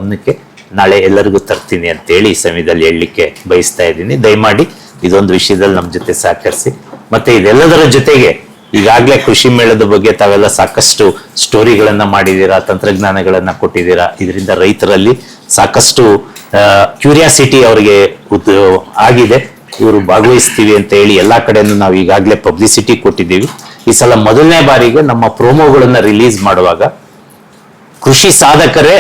ಗಮನಕ್ಕೆ ನಾಳೆ ಎಲ್ಲರಿಗೂ ತರ್ತೀನಿ ಅಂತೇಳಿ ಈ ಸಮಯದಲ್ಲಿ ಹೇಳಲಿಕ್ಕೆ ಬಯಸ್ತಾ ಇದ್ದೀನಿ. ದಯಮಾಡಿ ಇದೊಂದು ವಿಷಯದಲ್ಲಿ ನಮ್ಮ ಜೊತೆ ಸಹಕರಿಸಿ. ಮತ್ತೆ ಇದೆಲ್ಲದರ ಜೊತೆಗೆ ಈಗಾಗಲೇ ಕೃಷಿ ಮೇಳದ ಬಗ್ಗೆ ತಾವೆಲ್ಲ ಸಾಕಷ್ಟು ಸ್ಟೋರಿಗಳನ್ನ ಮಾಡಿದ್ದೀರಾ, ತಂತ್ರಜ್ಞಾನಗಳನ್ನ ಕೊಟ್ಟಿದ್ದೀರಾ. ಇದರಿಂದ ರೈತರಲ್ಲಿ ಸಾಕಷ್ಟು ಕ್ಯೂರಿಯಾಸಿಟಿ ಅವರಿಗೆ ಆಗಿದೆ. ಇವರು ಭಾಗವಹಿಸ್ತೀವಿ ಅಂತ ಹೇಳಿ ಎಲ್ಲಾ ಕಡೆನೂ ನಾವು ಈಗಾಗಲೇ ಪಬ್ಲಿಸಿಟಿ ಕೊಟ್ಟಿದ್ದೀವಿ. ಈ ಸಲ ಮೊದಲನೇ ಬಾರಿಗೆ ನಮ್ಮ ಪ್ರೋಮೋಗಳನ್ನ ರಿಲೀಸ್ ಮಾಡುವಾಗ ಕೃಷಿ ಸಾಧಕರೇ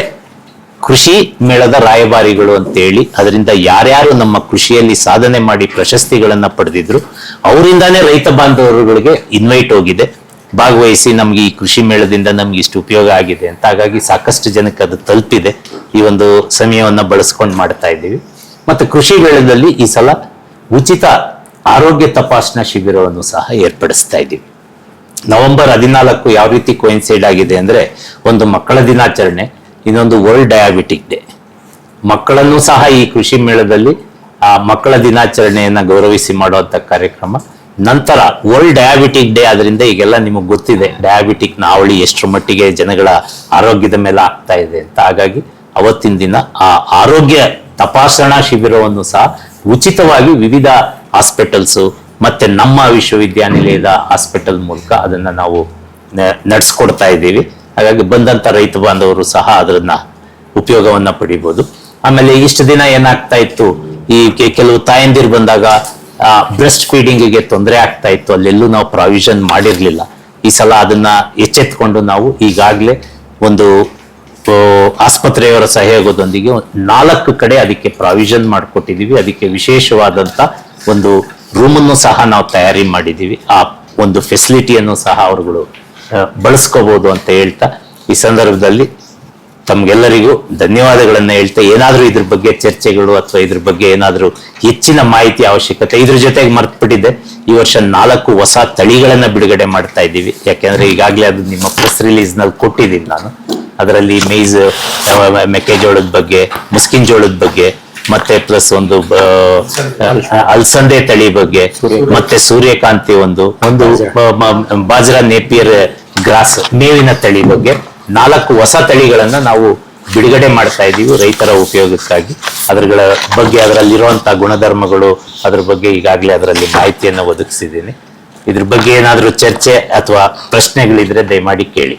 ಕೃಷಿ ಮೇಳದ ರಾಯಭಾರಿಗಳು ಅಂತ ಹೇಳಿ, ಅದರಿಂದ ಯಾರ್ಯಾರು ನಮ್ಮ ಕೃಷಿಯಲ್ಲಿ ಸಾಧನೆ ಮಾಡಿ ಪ್ರಶಸ್ತಿಗಳನ್ನ ಪಡೆದಿದ್ರು ಅವರಿಂದಾನೇ ರೈತ ಬಾಂಧವರುಗಳಿಗೆ ಇನ್ವೈಟ್ ಹೋಗಿದೆ, ಭಾಗವಹಿಸಿ ನಮ್ಗೆ ಈ ಕೃಷಿ ಮೇಳದಿಂದ ನಮ್ಗೆ ಇಷ್ಟು ಉಪಯೋಗ ಆಗಿದೆ ಅಂತ. ಹಾಗಾಗಿ ಸಾಕಷ್ಟು ಜನಕ್ಕೆ ಅದು ತಲುಪಿದೆ. ಈ ಒಂದು ಸಮಯವನ್ನ ಬಳಸ್ಕೊಂಡು ಮಾಡ್ತಾ ಇದ್ದೀವಿ. ಮತ್ತೆ ಕೃಷಿ ಮೇಳದಲ್ಲಿ ಈ ಸಲ ಉಚಿತ ಆರೋಗ್ಯ ತಪಾಸಣಾ ಶಿಬಿರವನ್ನು ಸಹ ಏರ್ಪಡಿಸ್ತಾ ಇದ್ದೀವಿ. ನವೆಂಬರ್ 14 ಯಾವ ರೀತಿ ಕೋಯಿನ್ಸೈಡ್ ಆಗಿದೆ ಅಂದ್ರೆ, ಒಂದು ಮಕ್ಕಳ ದಿನಾಚರಣೆ, ಇನ್ನೊಂದು ವರ್ಲ್ಡ್ ಡಯಾಬಿಟಿಕ್ ಡೇ. ಮಕ್ಕಳನ್ನು ಸಹ ಈ ಕೃಷಿ ಮೇಳದಲ್ಲಿ ಆ ಮಕ್ಕಳ ದಿನಾಚರಣೆಯನ್ನ ಗೌರವಿಸಿ ಮಾಡುವಂತ ಕಾರ್ಯಕ್ರಮ. ನಂತರ ವರ್ಲ್ಡ್ ಡಯಾಬಿಟಿಕ್ ಡೇ ಆದ್ರಿಂದ ಈಗೆಲ್ಲ ನಿಮಗೆ ಗೊತ್ತಿದೆ ಡಯಾಬಿಟಿಕ್ ನ ಹಾವಳಿ ಎಷ್ಟರ ಮಟ್ಟಿಗೆ ಜನಗಳ ಆರೋಗ್ಯದ ಮೇಲೆ ಆಗ್ತಾ ಇದೆ ಅಂತ. ಹಾಗಾಗಿ ಅವತ್ತಿನ ದಿನ ಆ ಆರೋಗ್ಯ ತಪಾಸಣಾ ಶಿಬಿರವನ್ನು ಸಹ ಉಚಿತವಾಗಿ ವಿವಿಧ ಹಾಸ್ಪಿಟಲ್ಸ್ ಮತ್ತೆ ನಮ್ಮ ವಿಶ್ವವಿದ್ಯಾನಿಲಯದ ಹಾಸ್ಪಿಟಲ್ ಮೂಲಕ ಅದನ್ನ ನಾವು ನಡೆಸ್ಕೊಡ್ತಾ ಇದ್ದೀವಿ. ಹಾಗಾಗಿ ಬಂದಂತ ರೈತ ಬಾಂಧವರು ಸಹ ಅದನ್ನ ಉಪಯೋಗವನ್ನ ಪಡಿಬಹುದು. ಆಮೇಲೆ ಇಷ್ಟು ದಿನ ಏನಾಗ್ತಾ ಇತ್ತು, ಈ ಕೆಲವು ತಾಯಂದಿರು ಬಂದಾಗ ಬ್ರೆಸ್ಟ್ ಫೀಡಿಂಗ್ಗೆ ತೊಂದರೆ ಆಗ್ತಾ ಇತ್ತು, ಅಲ್ಲೆಲ್ಲೂ ನಾವು ಪ್ರಾವಿಷನ್ ಮಾಡಿರ್ಲಿಲ್ಲ. ಈ ಸಲ ಅದನ್ನ ಎಚ್ಚೆತ್ಕೊಂಡು ನಾವು ಈಗಾಗಲೇ ಒಂದು ಆಸ್ಪತ್ರೆಯವರ ಸಹಯೋಗದೊಂದಿಗೆ 4 ಕಡೆ ಅದಕ್ಕೆ ಪ್ರಾವಿಷನ್ ಮಾಡಿಕೊಟ್ಟಿದ್ದೀವಿ. ಅದಕ್ಕೆ ವಿಶೇಷವಾದಂತ ಒಂದು ರೂಮನ್ನು ಸಹ ನಾವು ತಯಾರಿ ಮಾಡಿದ್ದೀವಿ. ಆ ಒಂದು ಫೆಸಿಲಿಟಿಯನ್ನು ಸಹ ಅವರುಗಳು ಬಳಸ್ಕೋಬಹುದು ಅಂತ ಹೇಳ್ತಾ ಈ ಸಂದರ್ಭದಲ್ಲಿ ತಮ್ಗೆಲ್ಲರಿಗೂ ಧನ್ಯವಾದಗಳನ್ನ ಹೇಳ್ತಾ, ಏನಾದ್ರೂ ಇದ್ರ ಬಗ್ಗೆ ಚರ್ಚೆಗಳು ಅಥವಾ ಇದ್ರ ಬಗ್ಗೆ ಏನಾದ್ರೂ ಹೆಚ್ಚಿನ ಮಾಹಿತಿ ಅವಶ್ಯಕತೆ, ಇದ್ರ ಜೊತೆಗೆ ಮರ್ತ್ಬಿಟ್ಟಿದೆ, ಈ ವರ್ಷ 4 ಹೊಸ ತಳಿಗಳನ್ನ ಬಿಡುಗಡೆ ಮಾಡ್ತಾ ಇದ್ದೀವಿ. ಯಾಕೆಂದ್ರೆ ಈಗಾಗಲೇ ಅದು ನಿಮ್ಮ ಪ್ರೆಸ್ ರಿಲೀಸ್ ನಲ್ಲಿ ಕೊಟ್ಟಿದ್ದೀನಿ ನಾನು. ಅದರಲ್ಲಿ ಮೇಜ್ ಮೆಕ್ಕೆಜೋಳದ ಬಗ್ಗೆ, ಮುಸ್ಕಿನ್ ಜೋಳದ ಬಗ್ಗೆ, ಮತ್ತೆ ಪ್ಲಸ್ ಒಂದು ಅಲ್ಸಂದೆ ತಳಿ ಬಗ್ಗೆ, ಮತ್ತೆ ಸೂರ್ಯಕಾಂತಿ ಒಂದು ಬಾಜ್ರಾ ನೇಪಿಯರ್ ಗ್ರಾಸ್ ಮೇವಿನ ತಳಿ ಬಗ್ಗೆ 4 ಹೊಸ ತಳಿಗಳನ್ನ ನಾವು ಬಿಡುಗಡೆ ಮಾಡ್ತಾ ಇದ್ದೀವಿ ರೈತರ ಉಪಯೋಗಕ್ಕಾಗಿ. ಅದರ ಬಗ್ಗೆ ಅದರಲ್ಲಿರುವಂತಹ ಗುಣಧರ್ಮಗಳು ಅದ್ರ ಬಗ್ಗೆ ಈಗಾಗಲೇ ಅದರಲ್ಲಿ ಮಾಹಿತಿಯನ್ನು ಒದಗಿಸಿದ್ದೀನಿ. ಇದ್ರ ಬಗ್ಗೆ ಏನಾದರೂ ಚರ್ಚೆ ಅಥವಾ ಪ್ರಶ್ನೆಗಳಿದ್ರೆ ದಯಮಾಡಿ ಕೇಳಿ.